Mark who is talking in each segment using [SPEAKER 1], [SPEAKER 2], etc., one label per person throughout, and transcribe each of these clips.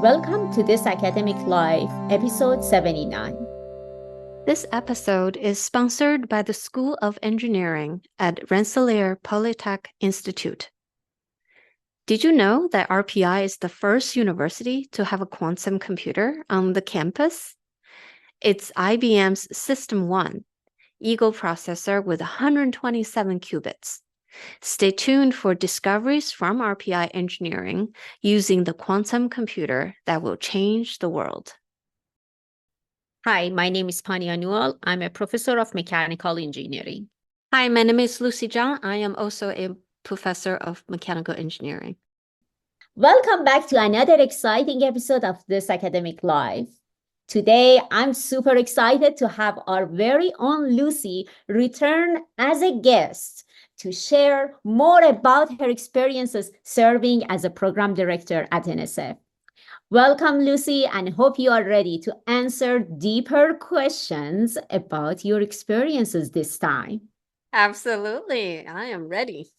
[SPEAKER 1] Welcome to This Academic Life, episode 79.
[SPEAKER 2] This episode is sponsored by the School of Engineering at Rensselaer Polytechnic Institute. Did you know that RPI is the first university to have a quantum computer on the campus? It's IBM's System 1, Eagle processor with 127 qubits. Stay tuned for discoveries from RPI engineering using the quantum computer that will change the world.
[SPEAKER 1] Hi, my name is Pania Newell. I'm a professor of mechanical engineering.
[SPEAKER 2] Hi, my name is Zhang. I am also a professor of mechanical engineering.
[SPEAKER 1] Welcome back to another exciting episode of This Academic Life. Today, I'm super excited to have our very own Lucy return as a guest to share more about her experiences serving as a program director at NSF. Welcome, Lucy, and hope you are ready to answer deeper questions about your experiences this time.
[SPEAKER 2] Absolutely. I am ready.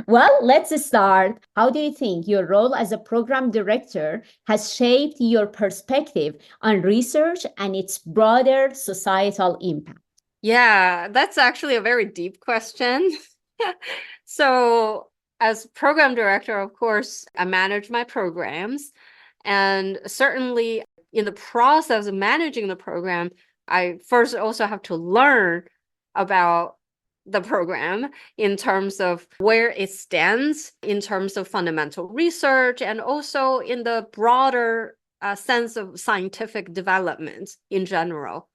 [SPEAKER 1] Well, let's start. How do you think your role as a program director has shaped your perspective on research and its broader societal impact?
[SPEAKER 2] Yeah, that's actually a very deep question. So, as program director, of course, I manage my programs. And certainly in the process of managing the program, I first also have to learn about the program in terms of where it stands, in terms of fundamental research, and also in the broader sense of scientific development in general.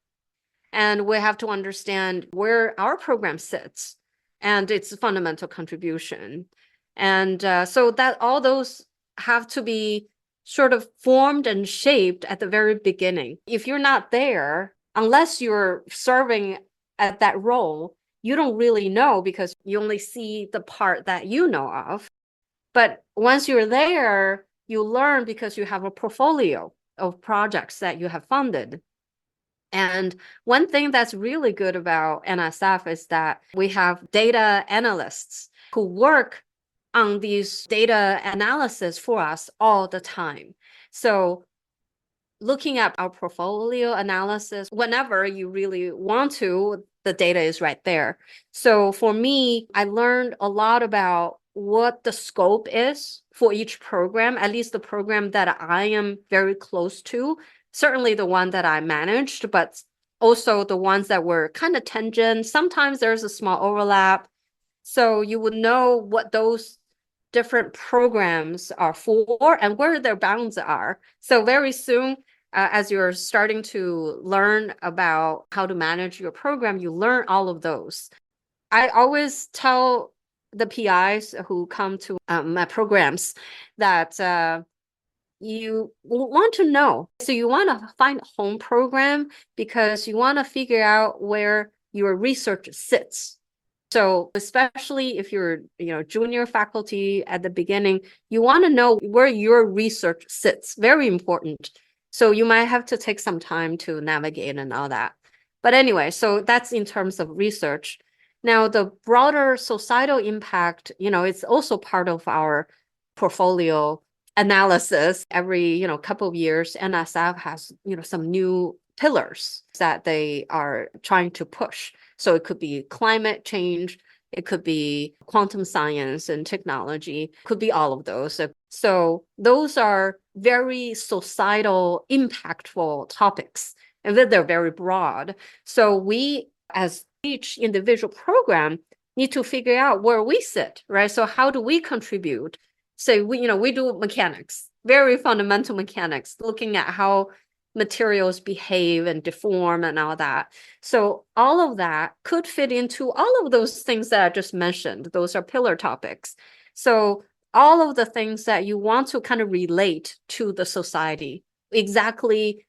[SPEAKER 2] And we have to understand where our program sits and its fundamental contribution. And so that all those have to be sort of formed and shaped at the very beginning. If you're not there, unless you're serving at that role, you don't really know because you only see the part that you know of. But once you're there, you learn because you have a portfolio of projects that you have funded. And one thing that's really good about NSF is that we have data analysts who work on these data analysis for us all the time. So looking at our portfolio analysis, whenever you really want to, the data is right there. So for me, I learned a lot about what the scope is for each program, at least the program that I am very close to. Certainly the one that I managed, but also the ones that were kind of tangent. Sometimes there's a small overlap. So you would know what those different programs are for and where their bounds are. So very soon, as you're starting to learn about how to manage your program, you learn all of those. I always tell the PIs who come to my programs that you want to know. So you want to find a home program because you want to figure out where your research sits. So especially if you're, junior faculty at the beginning, you want to know where your research sits. Very important. So you might have to take some time to navigate and all that. But anyway, so that's in terms of research. Now, the broader societal impact, it's also part of our portfolio analysis. Every, couple of years, NSF has, some new pillars that they are trying to push. So it could be climate change, it could be quantum science and technology, it could be all of those. So those are very societal, impactful topics, and then they're very broad. So we, as each individual program, need to figure out where we sit, right? So how do we contribute? So we do mechanics, very fundamental mechanics, looking at how materials behave and deform and all that. So all of that could fit into all of those things that I just mentioned. Those are pillar topics. So all of the things that you want to kind of relate to the society. Exactly,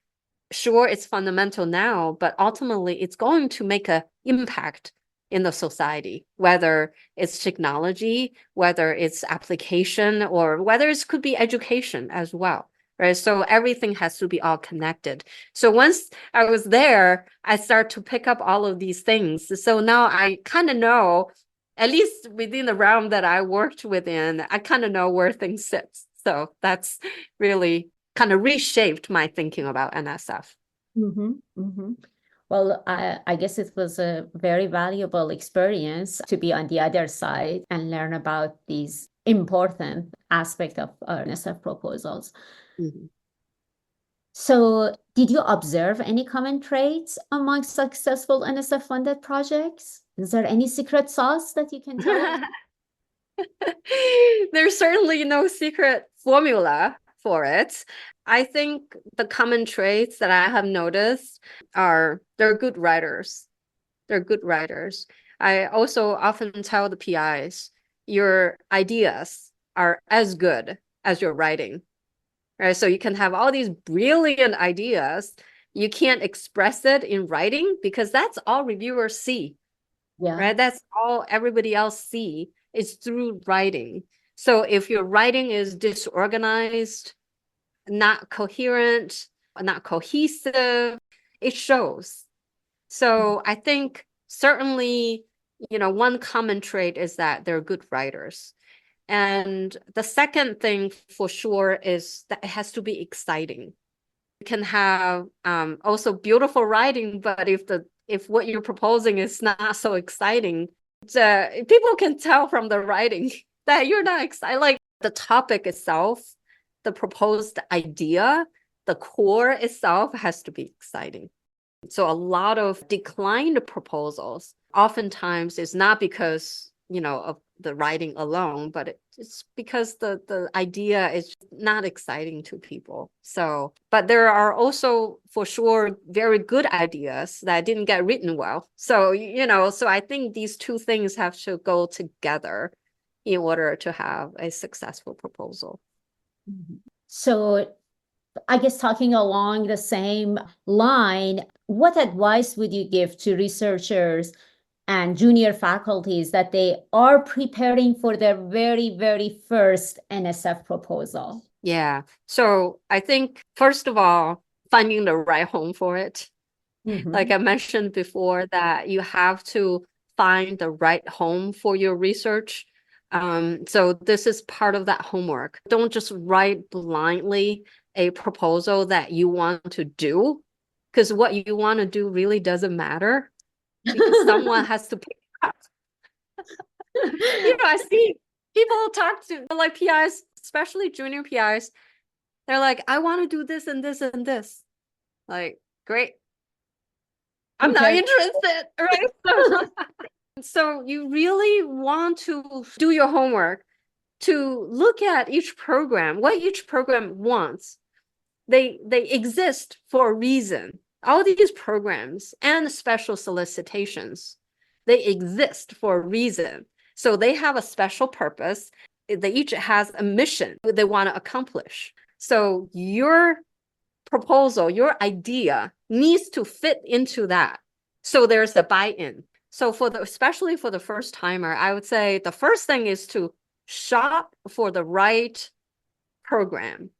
[SPEAKER 2] sure, it's fundamental now, but ultimately it's going to make an impact in the society, whether it's technology, whether it's application, or whether it could be education as well. Right. So everything has to be all connected. So once I was there, I start to pick up all of these things. So now I kind of know, at least within the realm that I worked within, I kind of know where things sit. So that's really kind of reshaped my thinking about NSF.
[SPEAKER 1] Well, I guess it was a very valuable experience to be on the other side and learn about these important aspects of NSF proposals. So did you observe any common traits among successful NSF-funded projects? Is there any secret sauce that you can tell us?
[SPEAKER 2] There's certainly no secret formula for it. I think the common traits that I have noticed are they're good writers. They're good writers. I also often tell the PIs, your ideas are as good as your writing, right? So you can have all these brilliant ideas. You can't express it in writing because that's all reviewers see, right? That's all everybody else see is through writing. So if your writing is disorganized, not coherent, not cohesive, it shows. So I think certainly, one common trait is that they're good writers. And the second thing for sure is that it has to be exciting. You can have also beautiful writing, but if what you're proposing is not so exciting, people can tell from the writing that you're not excited. Like the topic itself, the proposed idea, the core itself has to be exciting. So a lot of declined proposals oftentimes is not because, of the writing alone, but it's because the idea is not exciting to people. So, but there are also for sure very good ideas that didn't get written well. So, so I think these two things have to go together in order to have a successful proposal.
[SPEAKER 1] So I guess talking along the same line, what advice would you give to researchers and junior faculties that they are preparing for their very, very first NSF proposal?
[SPEAKER 2] Yeah. So I think, first of all, finding the right home for it. Like I mentioned before, that you have to find the right home for your research. So this is part of that homework. Don't just write blindly a proposal that you want to do, because what you want to do really doesn't matter, because someone has to pick it up. I see people talk to like PIs, especially junior PIs. They're like, I want to do this and this and this. Like, great. I'm not interested, right? So you really want to do your homework to look at each program, what each program wants. They exist for a reason. All these programs and special solicitations, they exist for a reason. So they have a special purpose. They each has a mission they want to accomplish. So your proposal, your idea needs to fit into that. So there's the buy-in. So especially for the first timer, I would say the first thing is to shop for the right program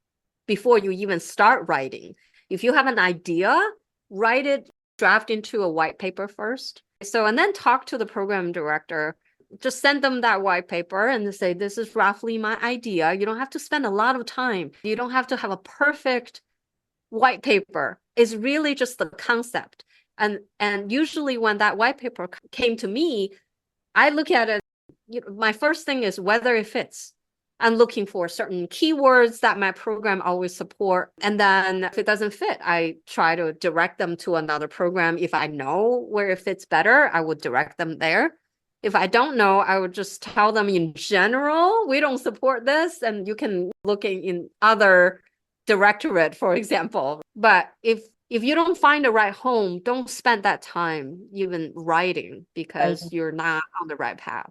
[SPEAKER 2] before you even start writing. If you have an idea, write it, draft into a white paper first. So, and then talk to the program director. Just send them that white paper and say, this is roughly my idea. You don't have to spend a lot of time. You don't have to have a perfect white paper. It's really just the concept. And usually when that white paper came to me, I look at it, my first thing is whether it fits. I'm looking for certain keywords that my program always support. And then if it doesn't fit, I try to direct them to another program. If I know where it fits better, I would direct them there. If I don't know, I would just tell them in general, we don't support this, and you can look in other directorate, for example. But if you don't find the right home, don't spend that time even writing, because you're not on the right path.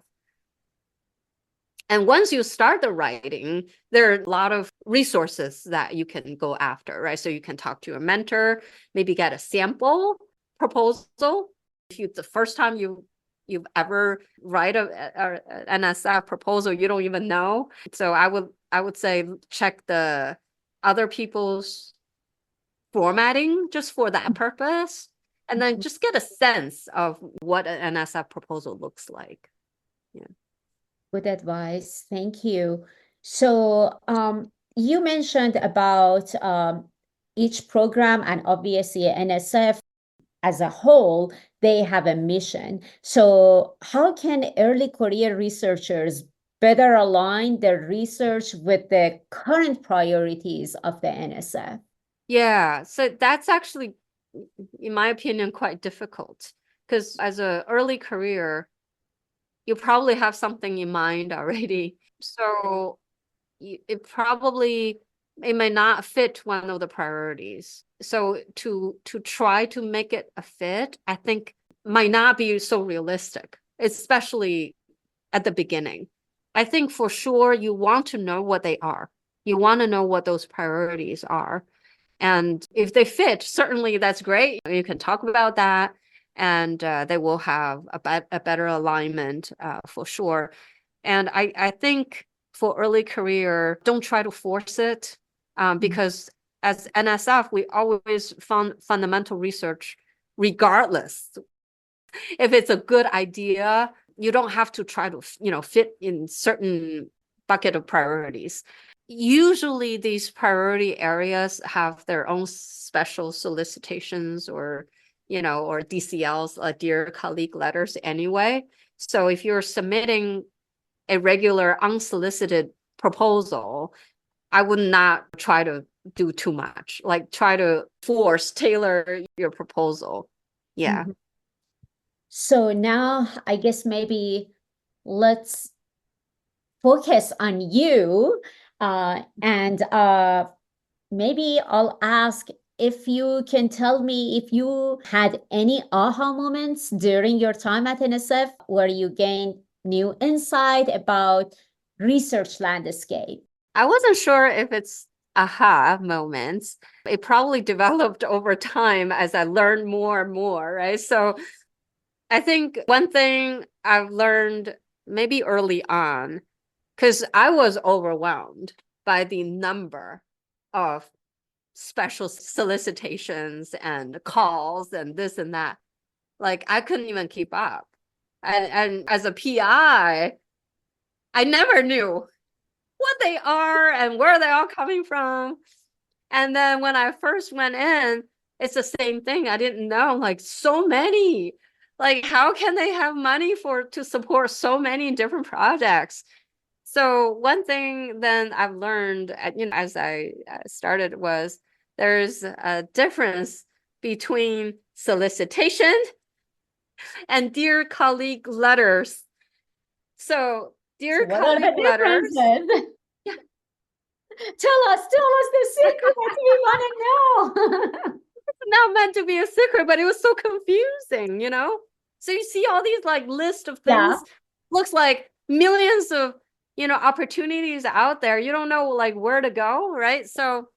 [SPEAKER 2] And once you start the writing, there are a lot of resources that you can go after, right? So you can talk to a mentor, maybe get a sample proposal. If the first time you've ever write an NSF proposal, you don't even know. So I would say check the other people's formatting just for that purpose, and then just get a sense of what an NSF proposal looks like. Yeah.
[SPEAKER 1] Good advice. Thank you. So you mentioned about each program and obviously NSF as a whole, they have a mission. So how can early career researchers better align their research with the current priorities of the NSF?
[SPEAKER 2] Yeah, so that's actually, in my opinion, quite difficult because as an early career, you probably have something in mind already. So it may not fit one of the priorities. So to try to make it a fit, I think might not be so realistic, especially at the beginning. I think for sure you want to know what they are. You want to know what those priorities are. And if they fit, certainly that's great. You can talk about that and they will have a better alignment for sure. And I think for early career, don't try to force it because as NSF, we always fund fundamental research regardless. If it's a good idea, you don't have to try to, fit in certain bucket of priorities. Usually these priority areas have their own special solicitations or DCLs, dear colleague letters anyway. So if you're submitting a regular unsolicited proposal, I would not try to do too much, like try to tailor your proposal. Yeah.
[SPEAKER 1] Mhm. So now I guess maybe let's focus on you and maybe I'll ask if you can tell me if you had any aha moments during your time at NSF where you gained new insight about research landscape.
[SPEAKER 2] I wasn't sure if it's aha moments. It probably developed over time as I learned more and more, right? So I think one thing I've learned maybe early on, because I was overwhelmed by the number of special solicitations and calls and this and that. Like I couldn't even keep up. And as a PI, I never knew what they are and where they're all coming from. And then when I first went in, it's the same thing. I didn't know, like so many. Like how can they have money to support so many different projects? So one thing then I've learned, as I started was there's a difference between solicitation and dear colleague letters. So dear
[SPEAKER 1] What are the
[SPEAKER 2] colleague letters,
[SPEAKER 1] differences?
[SPEAKER 2] yeah.
[SPEAKER 1] Tell us the secret. We want to know.
[SPEAKER 2] Not meant to be a secret, but it was so confusing, So you see all these like list of things,
[SPEAKER 1] Yeah.
[SPEAKER 2] looks like millions of, opportunities out there. You don't know like where to go, right? So,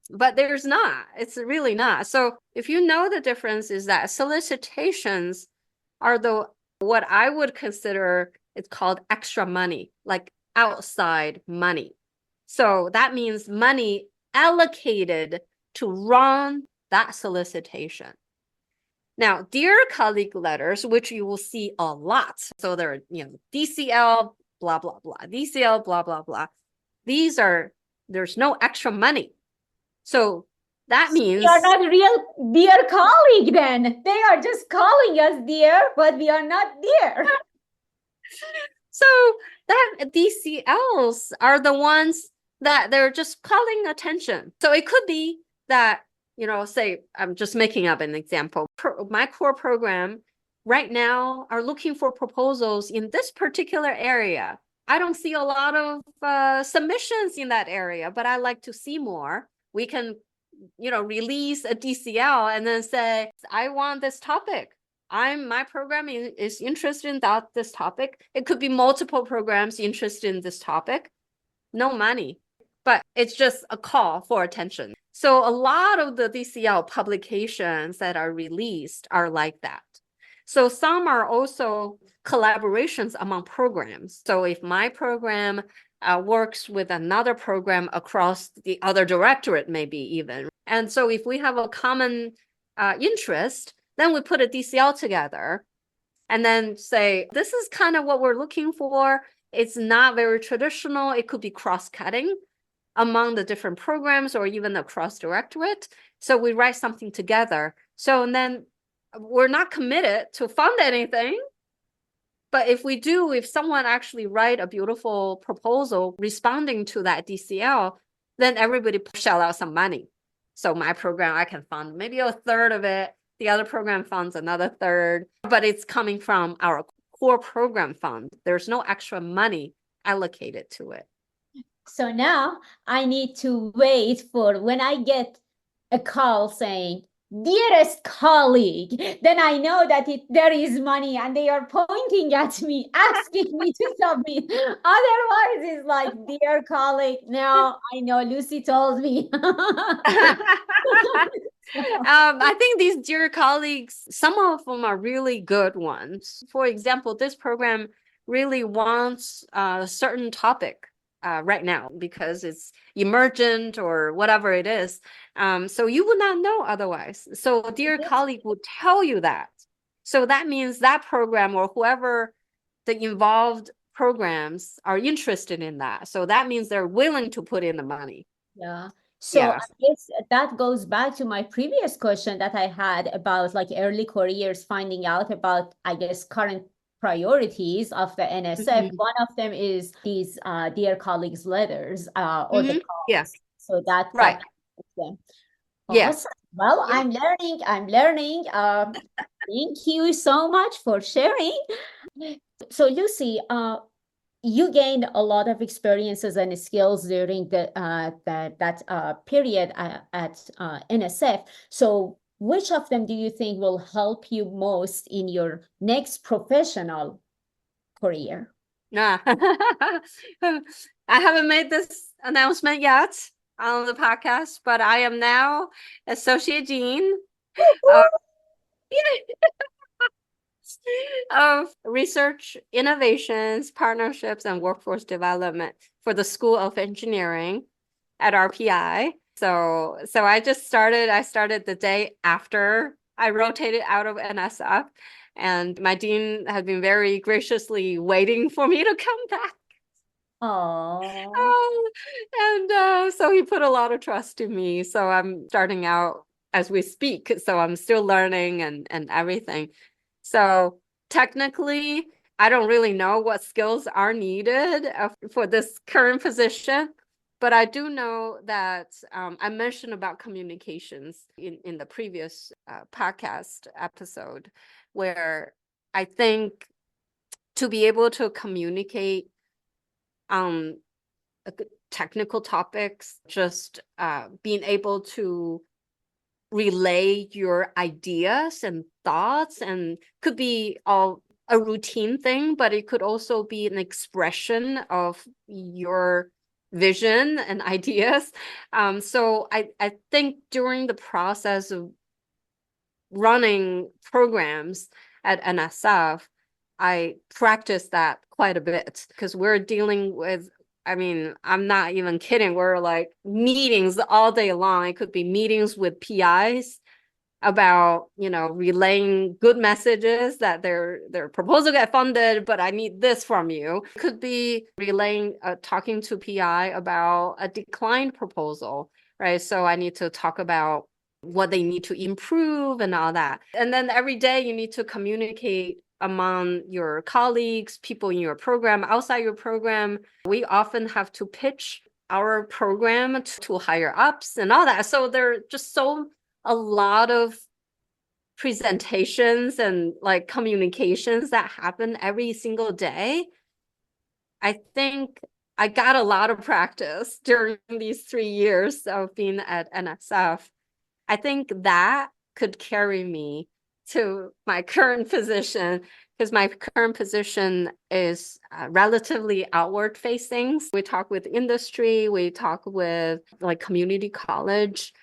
[SPEAKER 2] but there's not. It's really not. So if you know the difference is that solicitations are what I would consider it's called extra money, like outside money. So that means money allocated to run that solicitation. Now, dear colleague letters, which you will see a lot. So there are, DCL, blah, blah, blah, DCL, blah, blah, blah. There's no extra money. So that means
[SPEAKER 1] we are not real dear colleague then. They are just calling us dear, but we are not dear.
[SPEAKER 2] So that DCLs are the ones that they're just calling attention. So it could be that, say, I'm just making up an example. My core program right now are looking for proposals in this particular area. I don't see a lot of submissions in that area, but I like to see more. We can, release a DCL and then say, I want this topic. My program is interested in this topic. It could be multiple programs interested in this topic. No money, but it's just a call for attention. So a lot of the DCL publications that are released are like that. So some are also collaborations among programs. So if my program works with another program across the other directorate, maybe even. And so if we have a common interest, then we put a DCL together and then say, this is kind of what we're looking for. It's not very traditional. It could be cross-cutting. among the different programs or even across directorate. So we write something together. So and then we're not committed to fund anything. But if someone actually write a beautiful proposal responding to that DCL, then everybody shell out some money. So my program, I can fund maybe a third of it. The other program funds another third, but it's coming from our core program fund. There's no extra money allocated to it.
[SPEAKER 1] So now I need to wait for when I get a call saying, dearest colleague, then I know that there is money and they are pointing at me, asking me to submit. Otherwise, it's like, dear colleague, no, I know Lucy told me.
[SPEAKER 2] I think these dear colleagues, some of them are really good ones. For example, this program really wants a certain topic right now because it's emergent or whatever it is. So you would not know otherwise. So a dear colleague will tell you that. So that means that program or whoever the involved programs are interested in that. So that means they're willing to put in the money.
[SPEAKER 1] Yeah. So
[SPEAKER 2] Yeah.
[SPEAKER 1] I guess that goes back to my previous question that I had about like early careers, finding out about, I guess, current priorities of the NSF.
[SPEAKER 2] Mhm.
[SPEAKER 1] One of them is these dear colleagues letters or the
[SPEAKER 2] Mhm.
[SPEAKER 1] calls.
[SPEAKER 2] Yes.
[SPEAKER 1] So that
[SPEAKER 2] Right.
[SPEAKER 1] benefits them.
[SPEAKER 2] Yes.
[SPEAKER 1] Awesome. Well,
[SPEAKER 2] Yeah.
[SPEAKER 1] I'm learning. Thank you so much for sharing. So Lucy, you gained a lot of experiences and skills during that period at NSF. So which of them do you think will help you most in your next professional career?
[SPEAKER 2] Nah. I haven't made this announcement yet on the podcast, but I am now Associate Dean of, of Research, Innovations, Partnerships, and Workforce Development for the School of Engineering at RPI. So I started the day after I rotated out of NSF, and my dean had been very graciously waiting for me to come back.
[SPEAKER 1] Oh,
[SPEAKER 2] And so he put a lot of trust in me. So I'm starting out as we speak. So I'm still learning and everything. So technically, I don't really know what skills are needed for this current position. But I do know that I mentioned about communications in the previous podcast episode, where I think to be able to communicate technical topics, just being able to relay your ideas and thoughts, and could be all a routine thing, but it could also be an expression of your vision and ideas. So I think during the process of running programs at NSF, I practiced that quite a bit because we're dealing with, I mean, I'm not even kidding. We're like meetings all day long. It could be meetings with PIs about, relaying good messages that their proposal get funded, but I need this from you. It could be relaying, talking to PI about a declined proposal, right? So I need to talk about what they need to improve and all that. And then every day you need to communicate among your colleagues, people in your program, outside your program. We often have to pitch our program to higher ups and all that. So there are just a lot of presentations and like communications that happen every single day. I think I got a lot of practice during these 3 years of being at NSF. I think that could carry me to my current position, because my current position is relatively outward facing. We talk with industry, we talk with like community college.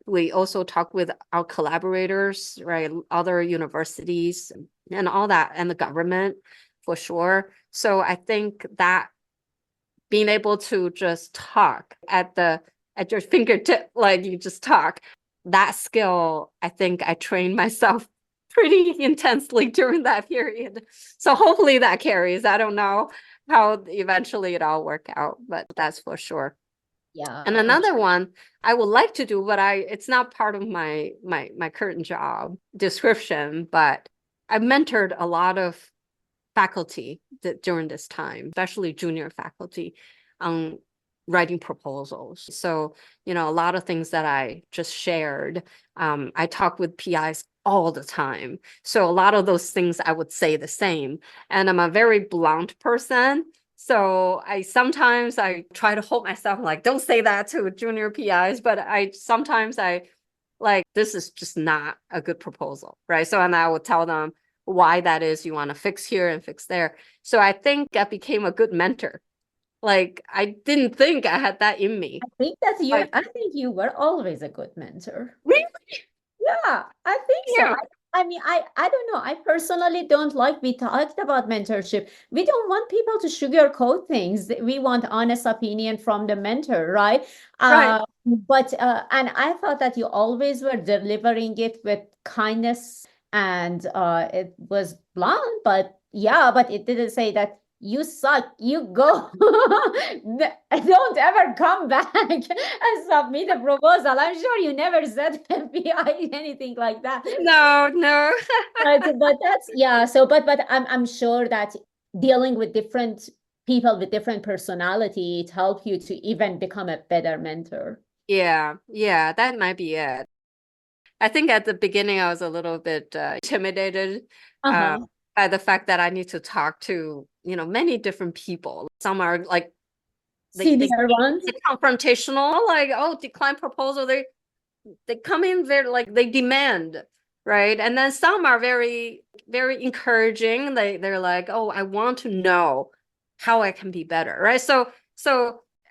[SPEAKER 2] We also talk with our collaborators, right? Other universities and all that, and the government for sure. So I think that being able to just talk at your fingertip, like you just talk, that skill, I think I trained myself pretty intensely during that period. So hopefully that carries. I don't know how eventually it all work out, but that's for sure.
[SPEAKER 1] Yeah.
[SPEAKER 2] And another one I would like to do, but it's not part of my current job description, but I mentored a lot of faculty during this time, especially junior faculty, on writing proposals. So, a lot of things that I just shared, I talk with PIs all the time. So a lot of those things I would say the same. And I'm a very blunt person. So sometimes I try to hold myself like, don't say that to junior PIs, but sometimes I like, this is just not a good proposal, right? So, and I will tell them why that is, you want to fix here and fix there. So I think I became a good mentor. Like, I didn't think I had that in me.
[SPEAKER 1] I think you were always a good mentor.
[SPEAKER 2] Really?
[SPEAKER 1] Yeah, I think so.
[SPEAKER 2] Yeah.
[SPEAKER 1] I mean, I don't know. I personally don't like, we talked about mentorship. We don't want people to sugarcoat things. We want honest opinion from the mentor, right?
[SPEAKER 2] Right.
[SPEAKER 1] And I thought that you always were delivering it with kindness, and it was blunt, but yeah, but it didn't say that you suck, you go. Don't ever come back and submit a proposal. I'm sure you never said FBI anything like that.
[SPEAKER 2] No, no.
[SPEAKER 1] But that's, yeah. So, but I'm sure that dealing with different people with different personality, it helped you to even become a better mentor.
[SPEAKER 2] Yeah, that might be it. I think at the beginning I was a little bit intimidated uh,
[SPEAKER 1] Uh-huh.
[SPEAKER 2] by the fact that I need to talk to, many different people. Some are like
[SPEAKER 1] Senior ones.
[SPEAKER 2] they confrontational, like, oh, decline proposal. They come in very like they demand, right? And then some are very, very encouraging. They're like, oh, I want to know how I can be better, right? So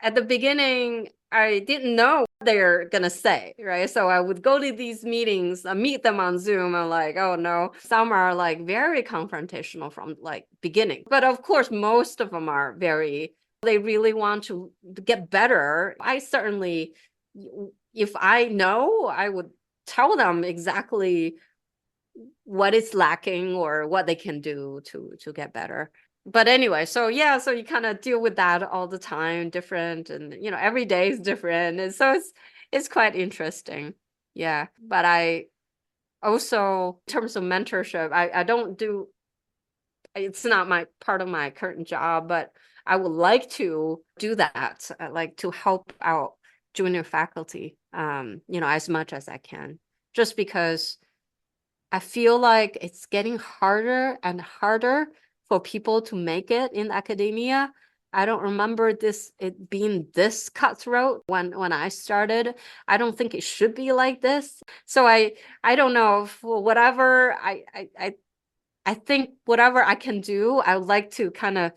[SPEAKER 2] at the beginning, I didn't know what they're gonna say, right? So I would go to these meetings, meet them on Zoom, and like, oh no, some are like very confrontational from like beginning, but of course, most of them are very. They really want to get better. I certainly, if I know, I would tell them exactly what is lacking or what they can do to get better. But anyway, so yeah, so you kind of deal with that all the time, different, and every day is different. And so it's quite interesting. Yeah. But I also, in terms of mentorship, I don't do, it's not my part of my current job, but I would like to do that, like to help out junior faculty, as much as I can, just because I feel like it's getting harder and harder for people to make it in academia. I don't remember it being this cutthroat when I started. I don't think it should be like this. So I don't know, for whatever I think whatever I can do, I would like to kind of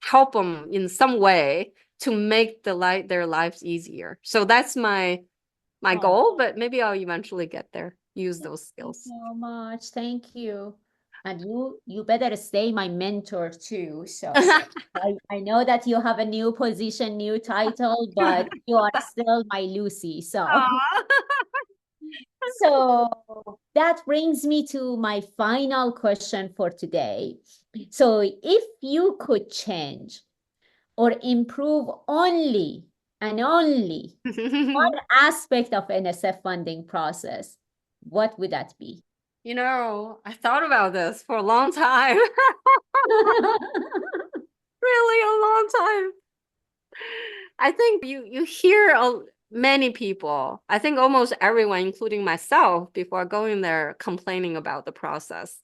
[SPEAKER 2] help them in some way to make their lives easier. So that's my
[SPEAKER 1] Oh,
[SPEAKER 2] goal, but maybe I'll eventually get there, use
[SPEAKER 1] thank
[SPEAKER 2] those
[SPEAKER 1] you
[SPEAKER 2] skills.
[SPEAKER 1] so much. Thank you. And you better stay my mentor too. So I know that you have a new position, new title, but you are still my Lucy. So
[SPEAKER 2] Aw.
[SPEAKER 1] so that brings me to my final question for today. So if you could change or improve only and only one aspect of NSF funding process, what would that be?
[SPEAKER 2] I thought about this for a long time, really a long time. I think you hear many people, I think almost everyone, including myself, before going there complaining about the process,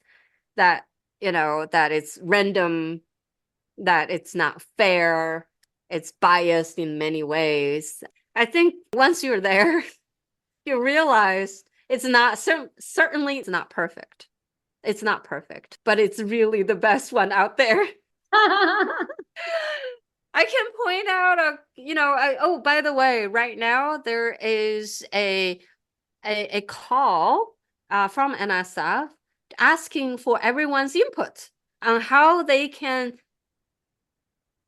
[SPEAKER 2] that, that it's random, that it's not fair, it's biased in many ways. I think once you're there, you realize it's not, certainly it's not perfect. It's not perfect, but it's really the best one out there. I can point out oh, by the way, right now there is a call from NSF asking for everyone's input on how they can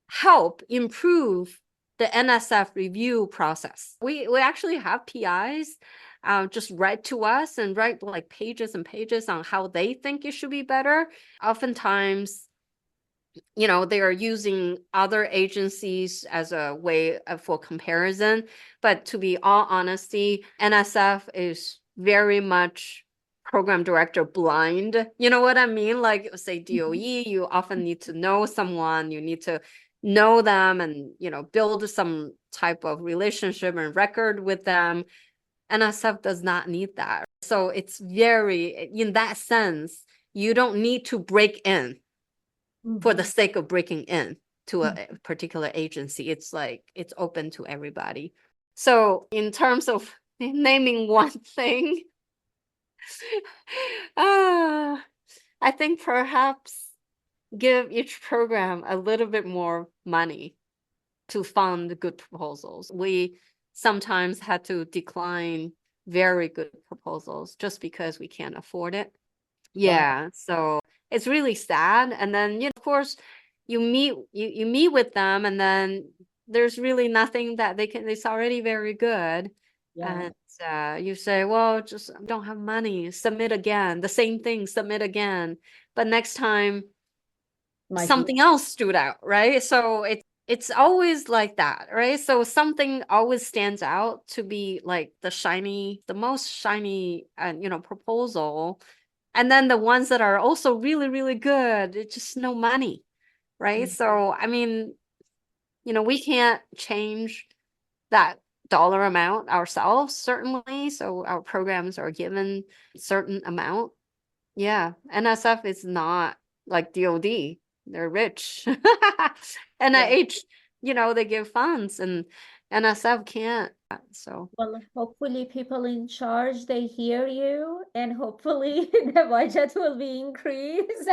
[SPEAKER 2] help improve the NSF review process. We actually have PIs just write to us and write like pages and pages on how they think it should be better. Oftentimes, they are using other agencies as a way for comparison. But to be all honesty, NSF is very much program director blind. You know what I mean? Like say DOE, you often need to know someone, you need to know them and, build some type of relationship and record with them. NSF does not need that. So it's very, in that sense, you don't need to break in for the sake of breaking in to a particular agency. It's like it's open to everybody. So in terms of naming one thing, I think perhaps give each program a little bit more money to fund good proposals. We sometimes had to decline very good proposals just because we can't afford it. Yeah, so it's really sad. And then, of course, you meet with them, and then there's really nothing that they can. It's already very good,
[SPEAKER 1] Yeah.
[SPEAKER 2] and you say, well, just don't have money. Submit again. The same thing. Submit again. But next time,
[SPEAKER 1] Might be.
[SPEAKER 2] something else stood out, right? So it's always like that, right? So something always stands out to be like the most shiny, proposal. And then the ones that are also really, really good, it's just no money, right? So, I mean, we can't change that dollar amount ourselves, certainly. So our programs are given a certain amount. Yeah, NSF is not like DOD. They're rich. NIH, they give funds, and NSF can't. So
[SPEAKER 1] Well, hopefully people in charge, they hear you, and hopefully the budget will be increased.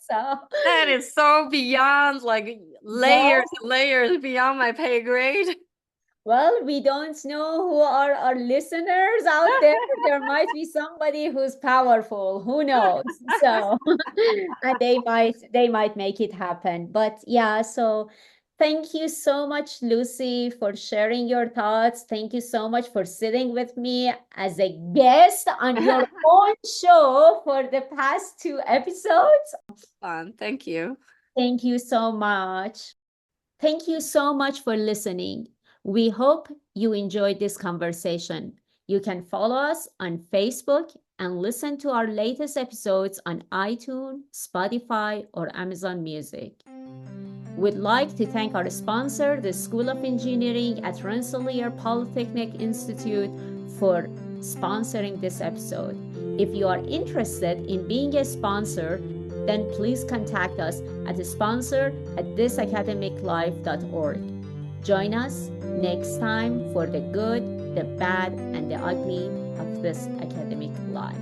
[SPEAKER 1] So
[SPEAKER 2] that is so beyond like layers
[SPEAKER 1] well,
[SPEAKER 2] and layers beyond my pay grade.
[SPEAKER 1] well, we don't know who are our listeners out there. There might be somebody who's powerful, who knows? So and they might make it happen. But yeah, so thank you so much, Lucy, for sharing your thoughts. Thank you so much for sitting with me as a guest on your own show for the past 2 episodes.
[SPEAKER 2] Fun. Thank you.
[SPEAKER 1] Thank you so much. Thank you so much for listening. We hope you enjoyed this conversation. You can follow us on Facebook and listen to our latest episodes on iTunes, Spotify, or Amazon Music. We'd like to thank our sponsor, the School of Engineering at Rensselaer Polytechnic Institute, for sponsoring this episode. If you are interested in being a sponsor, then please contact us at sponsor@thisacademiclife.org. Join us next time for the good, the bad, and the ugly of this academic life.